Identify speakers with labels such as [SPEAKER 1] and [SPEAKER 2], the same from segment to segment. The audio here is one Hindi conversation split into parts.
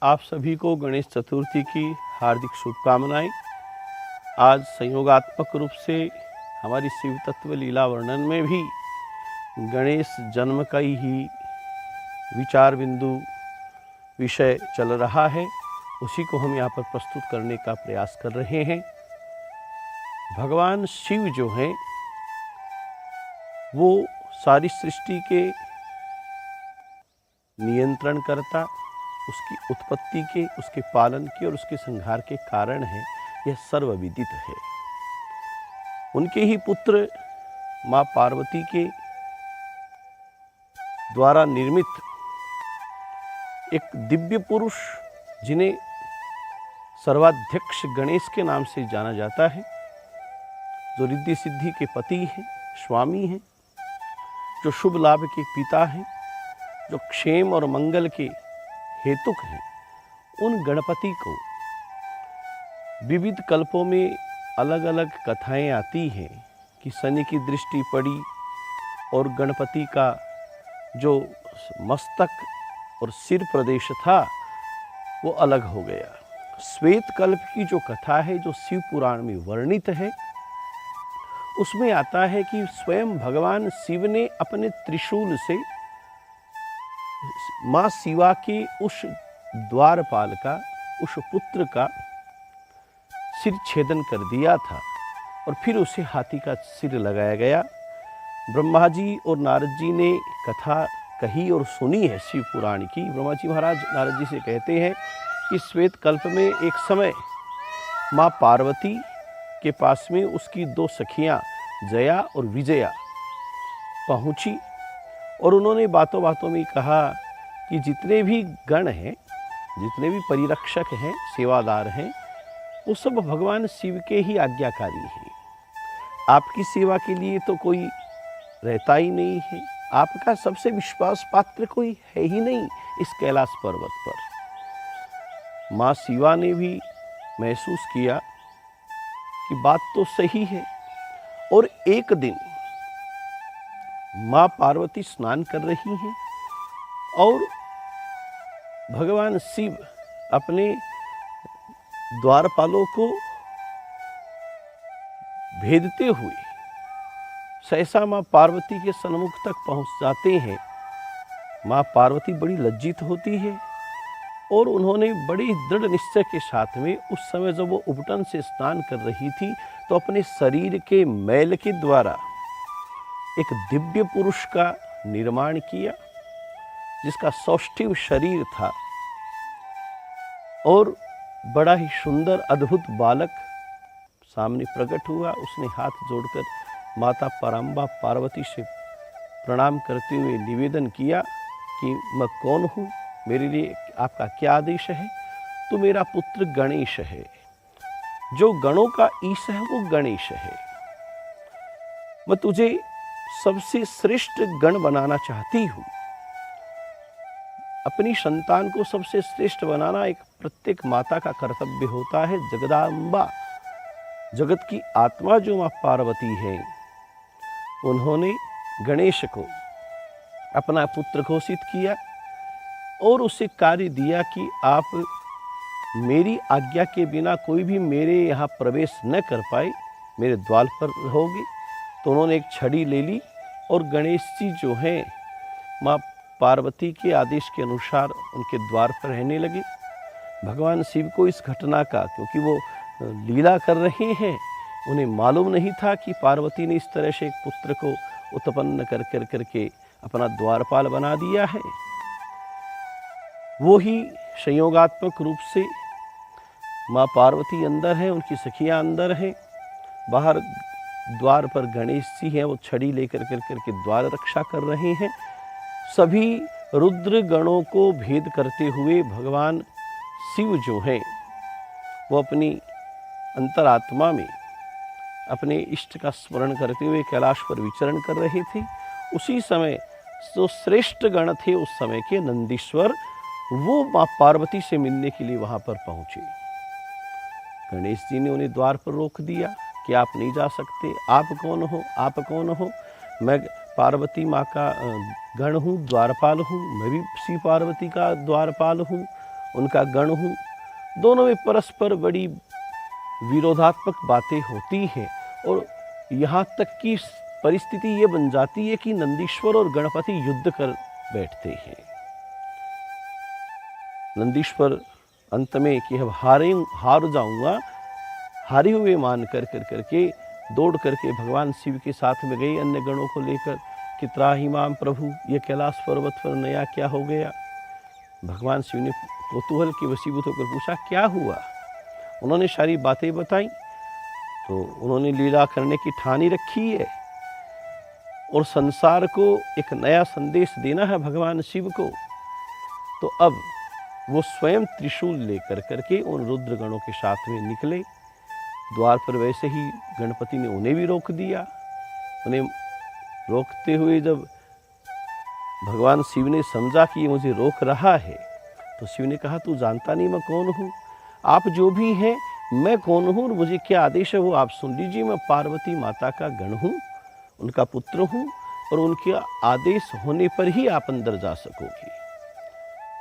[SPEAKER 1] आप सभी को गणेश चतुर्थी की हार्दिक शुभकामनाएं। आज संयोगात्मक रूप से हमारी शिव तत्व लीला वर्णन में भी गणेश जन्म का ही विचार बिंदु विषय चल रहा है, उसी को हम यहाँ पर प्रस्तुत करने का प्रयास कर रहे हैं। भगवान शिव जो हैं वो सारी सृष्टि के नियंत्रण करता, उसकी उत्पत्ति के, उसके पालन के और उसके संहार के कारण है, यह सर्वविदित है। उनके ही पुत्र माँ पार्वती के द्वारा निर्मित एक दिव्य पुरुष, जिन्हें सर्वाध्यक्ष गणेश के नाम से जाना जाता है, जो रिद्धि सिद्धि के पति हैं, स्वामी हैं, जो शुभ लाभ के पिता हैं, जो क्षेम और मंगल के हेतुक हैं, उन गणपति को विविध कल्पों में अलग अलग कथाएं आती हैं कि शनि की दृष्टि पड़ी और गणपति का जो मस्तक और सिर प्रदेश था वो अलग हो गया। श्वेत कल्प की जो कथा है, जो शिव पुराण में वर्णित है, उसमें आता है कि स्वयं भगवान शिव ने अपने त्रिशूल से माँ शिवा के उस द्वारपाल का, उस पुत्र का सिर छेदन कर दिया था और फिर उसे हाथी का सिर लगाया गया। ब्रह्मा जी और नारद जी ने कथा कही और सुनी है शिव पुराण की। ब्रह्मा जी महाराज नारद जी से कहते हैं कि श्वेत कल्प में एक समय माँ पार्वती के पास में उसकी दो सखियाँ जया और विजया पहुँची और उन्होंने बातों बातों में कहा कि जितने भी गण हैं, जितने भी परिरक्षक हैं, सेवादार हैं, वो सब भगवान शिव के ही आज्ञाकारी हैं। आपकी सेवा के लिए तो कोई रहता ही नहीं है, आपका सबसे विश्वास पात्र कोई है ही नहीं इस कैलाश पर्वत पर। माँ शिवा ने भी महसूस किया कि बात तो सही है और एक दिन माँ पार्वती स्नान कर रही हैं और भगवान शिव अपने द्वारपालों को भेदते हुए सहसा माँ पार्वती के सन्मुख तक पहुंच जाते हैं। माँ पार्वती बड़ी लज्जित होती है और उन्होंने बड़ी दृढ़ निश्चय के साथ में उस समय जब वो उबटन से स्नान कर रही थी तो अपने शरीर के मैल के द्वारा एक दिव्य पुरुष का निर्माण किया, जिसका सौष्ठव शरीर था और बड़ा ही सुंदर अद्भुत बालक सामने प्रकट हुआ। उसने हाथ जोड़कर माता पराम्बा पार्वती से प्रणाम करते हुए निवेदन किया कि मैं कौन हूँ, मेरे लिए आपका क्या आदेश है। तो मेरा पुत्र गणेश है, जो गणों का ईश है वो गणेश है। मैं तुझे सबसे श्रेष्ठ गण बनाना चाहती हूँ। अपनी संतान को सबसे श्रेष्ठ बनाना एक प्रत्येक माता का कर्तव्य होता है। जगदाम्बा, जगत की आत्मा जो माँ पार्वती है, उन्होंने गणेश को अपना पुत्र घोषित किया और उसे कार्य दिया कि आप मेरी आज्ञा के बिना कोई भी मेरे यहाँ प्रवेश न कर पाए, मेरे द्वार पर रहोगे। तो उन्होंने एक छड़ी ले ली और गणेश जी जो हैं माँ पार्वती के आदेश के अनुसार उनके द्वार पर रहने लगे। भगवान शिव को इस घटना का, क्योंकि वो लीला कर रहे हैं, उन्हें मालूम नहीं था कि पार्वती ने इस तरह से एक पुत्र को उत्पन्न करके अपना द्वारपाल बना दिया है। वो ही संयोगात्मक रूप से माँ पार्वती अंदर हैं, उनकी सखियाँ अंदर हैं, बाहर द्वार पर गणेश जी हैं, वो छड़ी लेकर करके द्वार रक्षा कर रहे हैं। सभी रुद्र गणों को भेद करते हुए भगवान शिव जो हैं वो अपनी अंतरात्मा में अपने इष्ट का स्मरण करते हुए कैलाश पर विचरण कर रहे थे। उसी समय जो श्रेष्ठ गण थे उस समय के नंदीश्वर, वो माँ पार्वती से मिलने के लिए वहाँ पर पहुँचे। गणेश जी ने उन्हें द्वार पर रोक दिया कि आप नहीं जा सकते। आप कौन हो, आप कौन हो? मैं पार्वती माँ का गण हूँ, द्वारपाल हूँ, मैं भी श्री पार्वती का द्वारपाल हूँ उनका गण हूँ। दोनों में परस्पर बड़ी विरोधात्मक बातें होती हैं और यहाँ तक कि परिस्थिति ये बन जाती है कि नंदीश्वर और गणपति युद्ध कर बैठते हैं। नंदीश्वर अंत में कि अब हार जाऊंगा, हारे हुए मान करके दौड़ करके भगवान शिव के साथ में गए अन्य गणों को लेकर कि त्राहि माम प्रभु, ये कैलाश पर्वत पर नया क्या हो गया। भगवान शिव ने कौतूहल के वशीभूत होकर पूछा क्या हुआ। उन्होंने सारी बातें बताई तो उन्होंने लीला करने की ठानी रखी है और संसार को एक नया संदेश देना है भगवान शिव को। तो अब वो स्वयं त्रिशूल लेकर करके उन रुद्रगणों के साथ में निकले। द्वार पर वैसे ही गणपति ने उन्हें भी रोक दिया। उन्हें रोकते हुए जब भगवान शिव ने समझा कि ये मुझे रोक रहा है तो शिव ने कहा तू जानता नहीं मैं कौन हूँ, आप जो भी हैं मैं कौन हूँ और मुझे क्या आदेश है वो आप सुन लीजिए। मैं पार्वती माता का गण हूँ, उनका पुत्र हूँ और उनके आदेश होने पर ही आप अंदर जा सकोगे।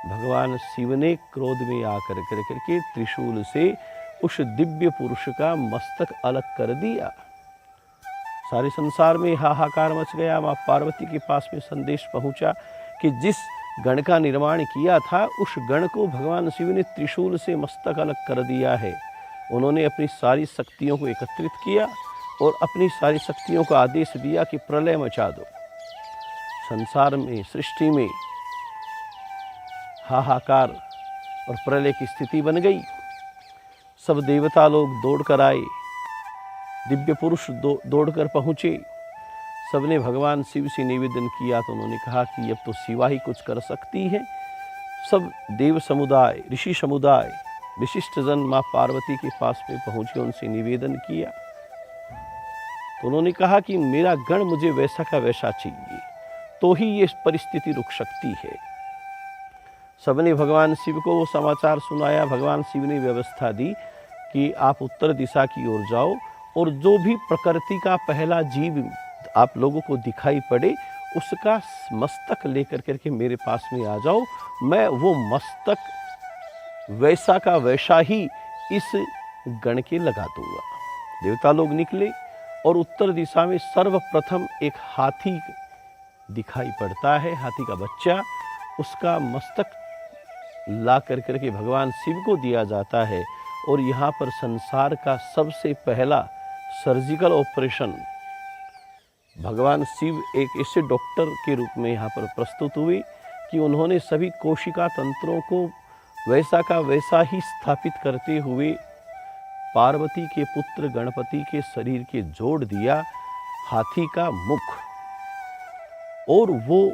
[SPEAKER 1] भगवान शिव ने क्रोध में आकर करके त्रिशूल से उस दिव्य पुरुष का मस्तक अलग कर दिया। सारे संसार में हाहाकार मच गया। माँ पार्वती के पास में संदेश पहुंचा कि जिस गण का निर्माण किया था उस गण को भगवान शिव ने त्रिशूल से मस्तक अलग कर दिया है। उन्होंने अपनी सारी शक्तियों को एकत्रित किया और अपनी सारी शक्तियों का आदेश दिया कि प्रलय मचा दो। संसार में, सृष्टि में हाहाकार और प्रलय की स्थिति बन गई। सब देवता लोग दौड़ कर आए, दिव्य पुरुष दौड़कर पहुँचे। सबने भगवान शिव से निवेदन किया तो उन्होंने कहा कि अब तो शिवा ही कुछ कर सकती है। सब देव समुदाय, ऋषि समुदाय, विशिष्ट जन माँ पार्वती के पास में पहुँचे, उनसे निवेदन किया तो उन्होंने कहा कि मेरा गण मुझे वैसा का वैसा चाहिए तो ही ये परिस्थिति रुक सकती है। सबने भगवान शिव को वो समाचार सुनाया। भगवान शिव ने व्यवस्था दी कि आप उत्तर दिशा की ओर जाओ और जो भी प्रकृति का पहला जीव आप लोगों को दिखाई पड़े उसका मस्तक लेकर करके मेरे पास में आ जाओ। मैं वो मस्तक वैसा का वैसा ही इस गण के लगा दूंगा। देवता लोग निकले और उत्तर दिशा में सर्वप्रथम एक हाथी दिखाई पड़ता है, हाथी का बच्चा। उसका मस्तक ला करके भगवान शिव को दिया जाता है और यहाँ पर संसार का सबसे पहला सर्जिकल ऑपरेशन भगवान शिव एक ऐसे डॉक्टर के रूप में यहाँ पर प्रस्तुत हुए कि उन्होंने सभी कोशिका तंत्रों को वैसा का वैसा ही स्थापित करते हुए पार्वती के पुत्र गणपति के शरीर के जोड़ दिया हाथी का मुख और वो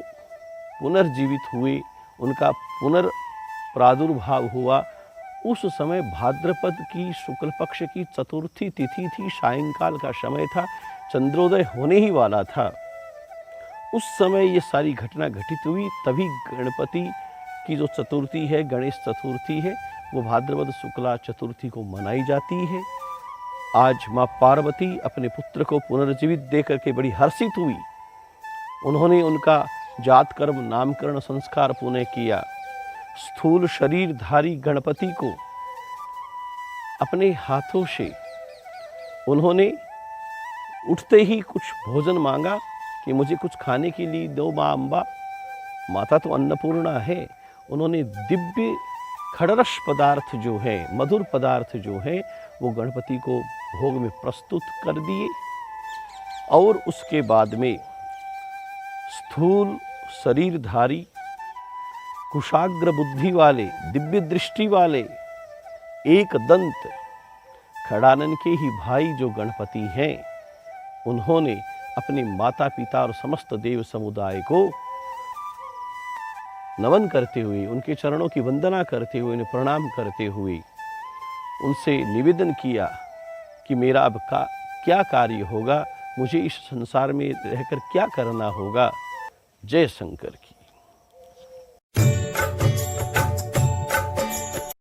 [SPEAKER 1] पुनर्जीवित हुए, उनका पुनर्प्रादुर्भाव हुआ। उस समय भाद्रपद की शुक्ल पक्ष की चतुर्थी तिथि थी, सायंकाल का समय था, चंद्रोदय होने ही वाला था। उस समय ये सारी घटना घटित हुई। तभी गणपति की जो चतुर्थी है, गणेश चतुर्थी है, वो भाद्रपद शुक्ला चतुर्थी को मनाई जाती है। आज माँ पार्वती अपने पुत्र को पुनर्जीवित देकर के बड़ी हर्षित हुई। उन्होंने उनका जात कर्म नामकरण संस्कार पुनः किया। स्थूल शरीरधारी गणपति को अपने हाथों से उन्होंने उठते ही कुछ भोजन मांगा कि मुझे कुछ खाने के लिए दो माँ अम्बा, माता तो अन्नपूर्णा है। उन्होंने दिव्य खड़रस पदार्थ जो है, मधुर पदार्थ जो है, वो गणपति को भोग में प्रस्तुत कर दिए और उसके बाद में स्थूल शरीरधारी कुशाग्र बुद्धि वाले, दिव्य दृष्टि वाले, एक दंत खड़ानन के ही भाई जो गणपति हैं, उन्होंने अपने माता पिता और समस्त देव समुदाय को नमन करते हुए, उनके चरणों की वंदना करते हुए, उन्हें प्रणाम करते हुए उनसे निवेदन किया कि मेरा अब क्या कार्य होगा, मुझे इस संसार में रहकर क्या करना होगा। जय शंकर।